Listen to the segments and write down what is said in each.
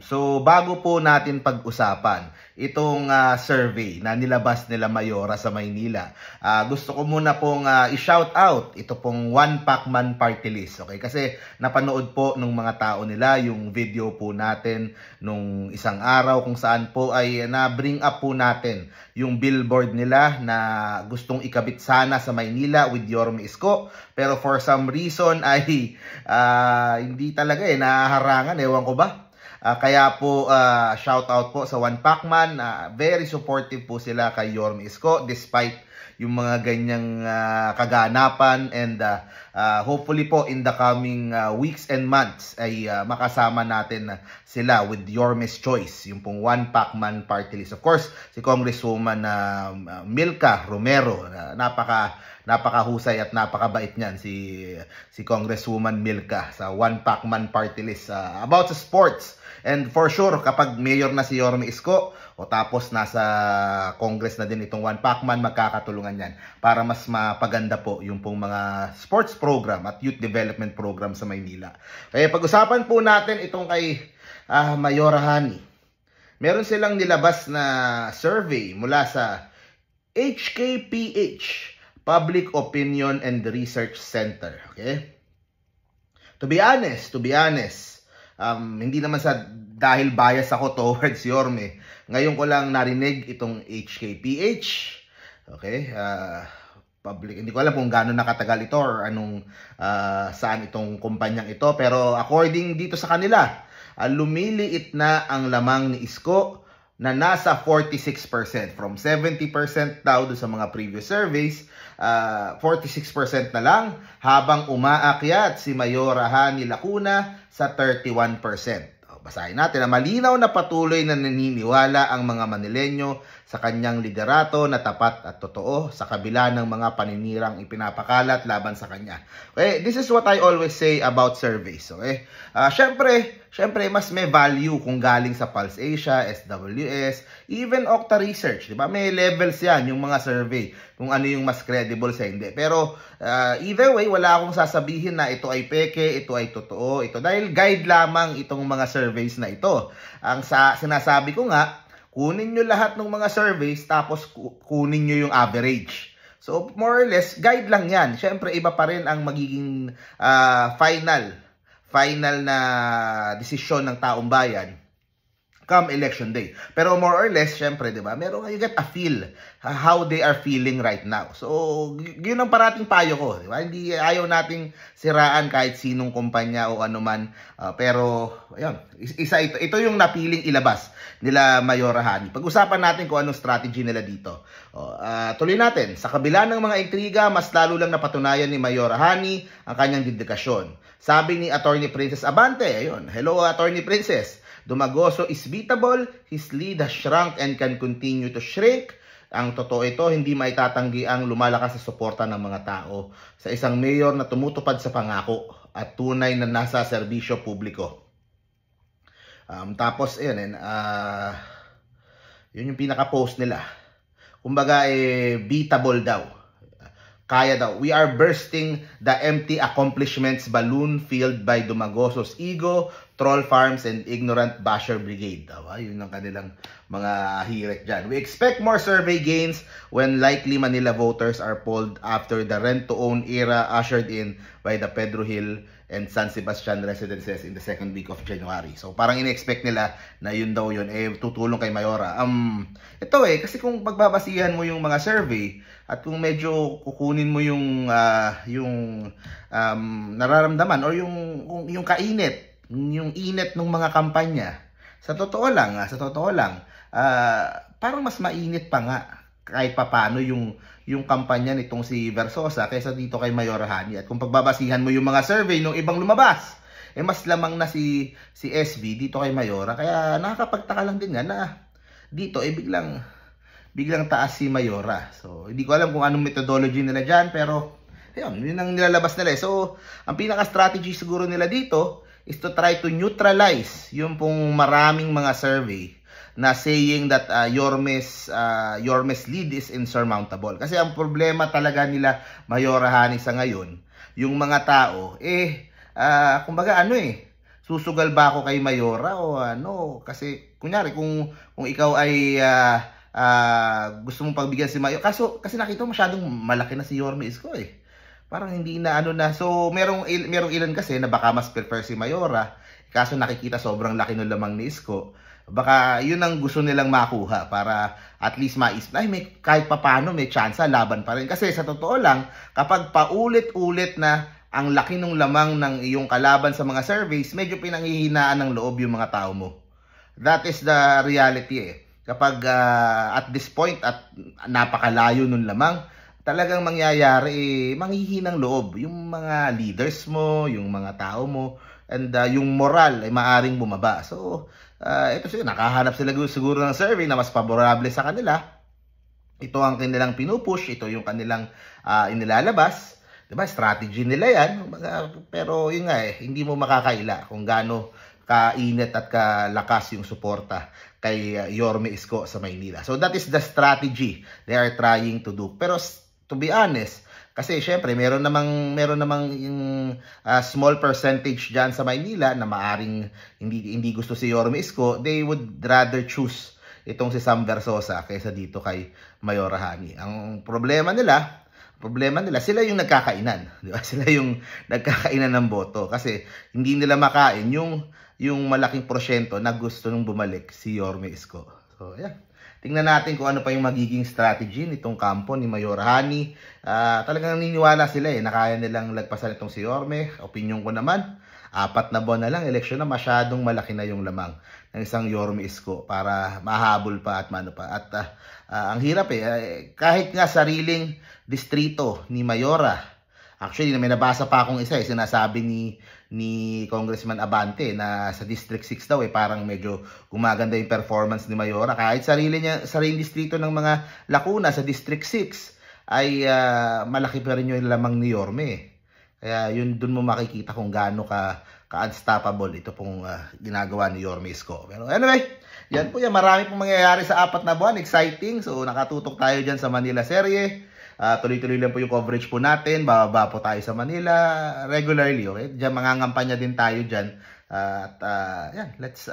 So, bago po natin pag-usapan itong survey na nilabas nila Mayora sa Maynila, gusto ko muna pong i-shout out ito pong One Pacman Party List. Okay? Kasi napanood po ng mga tao nila yung video po natin nung isang araw kung saan po ay na-bring up po natin yung billboard nila na gustong ikabit sana sa Maynila with Yorme Isko. Pero for some reason ay hindi talaga nahaharangan. Ewan ko ba? Kaya po shout out po sa One Pacman, very supportive po sila kay Yorme Isko despite yung mga ganyang kaganapan, and hopefully po in the coming weeks and months ay makasama natin sila with Yorme's Choice, yung pong One Pacman Party List. Of course, si Congresswoman Milka Romero, napakahusay at napakabait niyan si Congresswoman Milka sa One Pacman Party List about sa sports. And for sure, kapag mayor na si Yorme Isko o tapos nasa Congress na din itong One Pacman, magkakatulungan yan para mas mapaganda po yung pong mga sports program at youth development program sa Maynila. Kaya pag-usapan po natin itong kay Mayora Hani. Meron silang nilabas na survey mula sa HKPH, Public Opinion and Research Center. Okay? To be honest, hindi naman sa dahil bias ako towards Yorme. Ngayon ko lang narinig itong HKPH. Okay? Public. Hindi ko alam kung gaano nakatagal ito or anong saan itong kumpanyang ito. Pero according dito sa kanila, lumiliit na ang lamang ni Isko na nasa 46%. From 70% daw doon sa mga previous surveys, 46% na lang, habang umaakyat si Mayora Hani Lacuna sa 31%. Basahin natin na malinaw na patuloy na naniniwala ang mga Manileño sa kanyang liderato na tapat at totoo sa kabila ng mga paninirang ipinapakalat laban sa kanya. Okay, this is what I always say about surveys. Okay? Syempre, mas may value kung galing sa Pulse Asia, SWS, even Okta Research. Diba? May levels yan, yung mga survey, kung ano yung mas credible sa hindi. Pero either way, wala akong sasabihin na ito ay peke, ito ay totoo, ito. Dahil guide lamang itong mga surveys na ito. Ang sinasabi ko nga, kunin nyo lahat ng mga surveys, tapos kunin nyo yung average. So, more or less, guide lang yan. Syempre, iba pa rin ang magiging final na desisyon ng taong bayan come election day. Pero more or less, syempre, di ba, you get a feel how they are feeling right now. So, yun ang parating payo ko. Di ba? Hindi, ayaw nating siraan kahit sinong kumpanya o anuman. Pero, ayun, ito yung napiling ilabas nila Mayora Hani. Pag-usapan natin kung anong strategy nila dito. Tuloy natin. Sa kabila ng mga intriga, mas lalo lang napatunayan ni Mayora Hani ang kanyang dedikasyon. Sabi ni Attorney Princess Abante, ayun, hello Attorney Princess, Dumagoso is beatable, his lead has shrunk and can continue to shrink. Ang totoo ito, hindi maitatanggi ang lumalakas sa suporta ng mga tao sa isang mayor na tumutupad sa pangako at tunay na nasa serbisyo publiko. Tapos, yun yung pinaka-post nila. Kumbaga, beatable daw. Kaya daw. We are bursting the empty accomplishments balloon filled by Dumagoso's ego, troll farms, and ignorant basher brigade. Yun ang kanilang mga hirek dyan. We expect more survey gains when likely Manila voters are polled after the rent-to-own era ushered in by the Pedro Hill and San Sebastian residences in the second week of January. So parang in-expect nila na yun daw yun, tutulong kay Mayora. Ito kasi kung pagbabasihan mo yung mga survey at kung medyo kukunin mo yung nararamdaman or yung kainit, yung init ng mga kampanya, sa totoo lang, parang mas mainit pa nga kahit papano yung kampanya nitong si Versosa kaysa dito kay Mayora Hani. At kung pagbabasihan mo yung mga survey ng ibang lumabas, mas lamang na si SB dito kay Mayora. Kaya nakakapagtaka lang din nga na dito biglang taas si Mayora. So hindi ko alam kung anong methodology nila dyan, pero yun ang nilalabas nila. So ang pinaka-strategy siguro nila dito is to try to neutralize yung pong maraming mga survey na saying that Yorme's lead is insurmountable. Kasi ang problema talaga nila Mayora Hani sa ngayon, yung mga tao, kumbaga susugal ba ako kay Mayora o ano? Kasi kunyari kung ikaw ay gusto mong pagbigyan si Mayora, kasi nakita mo masyadong malaki na si Yorme Isko eh. Parang hindi na ano na. So merong ilan kasi na baka mas prefer si Mayora, kaso nakikita sobrang laki ng lamang ni Isko. Baka yun ang gusto nilang makuha para at least maisip ay kahit papano may chance laban pa rin. Kasi sa totoo lang, kapag paulit-ulit na ang laki ng lamang ng iyong kalaban sa mga surveys, medyo pinanghihinaan ng loob yung mga tao mo. That is the reality eh. Kapag at this point at napakalayo ng lamang, talagang mangyayari manghihinang loob yung mga leaders mo, yung mga tao mo, and yung moral ay maaring bumaba. So ito siguro, nakahanap sila siguro ng survey na mas favorable sa kanila. Ito ang kanilang pinupush, ito yung kanilang inilalabas. Diba? Strategy nila yan. Pero yun nga hindi mo makakaila kung gaano kainit at kalakas yung suporta kay Yorme Isko sa Maynila. So that is the strategy they are trying to do. Pero to be honest, kasi syempre meron namang yung small percentage diyan sa Maynila na maaring hindi gusto si Yorme Isko. They would rather choose itong si Sam Versosa kaysa dito kay Mayora Hani. Ang problema nila sila yung nagkakainan, di ba? Sila yung nagkakainan ng boto kasi hindi nila makain yung malaking porsyento na gusto nung bumalik si Yorme Isko. So, yeah. Tingnan natin kung ano pa yung magiging strategy nitong kampo ni Mayora Hani. Talagang naniniwala sila na kaya nilang lagpasan itong si Yorme. Opinion ko naman, 4 na buwan na lang, eleksyon na, masyadong malaki na yung lamang ng isang Yorme Isko para mahabol pa at mano pa. At ang hirap kahit nga sariling distrito ni Mayora. Actually, may nabasa pa akong isa sinasabi ni Congressman Abante na sa District 6 daw parang medyo gumaganda yung performance ni Mayora. Kahit sariling distrito ng mga Lacuna sa District 6 ay malaki pa rin yung lamang ni Yorme. Kaya yun dun mo makikita kung gaano ka-unstoppable ito pong ginagawa ni Yorme Isko. Pero anyway, yan po yan. Marami pong mangyayari sa 4 na buwan. Exciting. So nakatutok tayo dyan sa Manila serye. Tuloy-tuloy lang po yung coverage po natin. Bababa po tayo sa Manila regularly. Okay? Diyan mangangampanya din tayo dyan. Yan, let's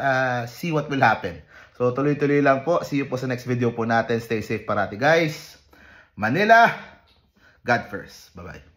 see what will happen. So tuloy-tuloy lang po. See you po sa next video po natin. Stay safe parati guys. Manila, God first. Bye-bye.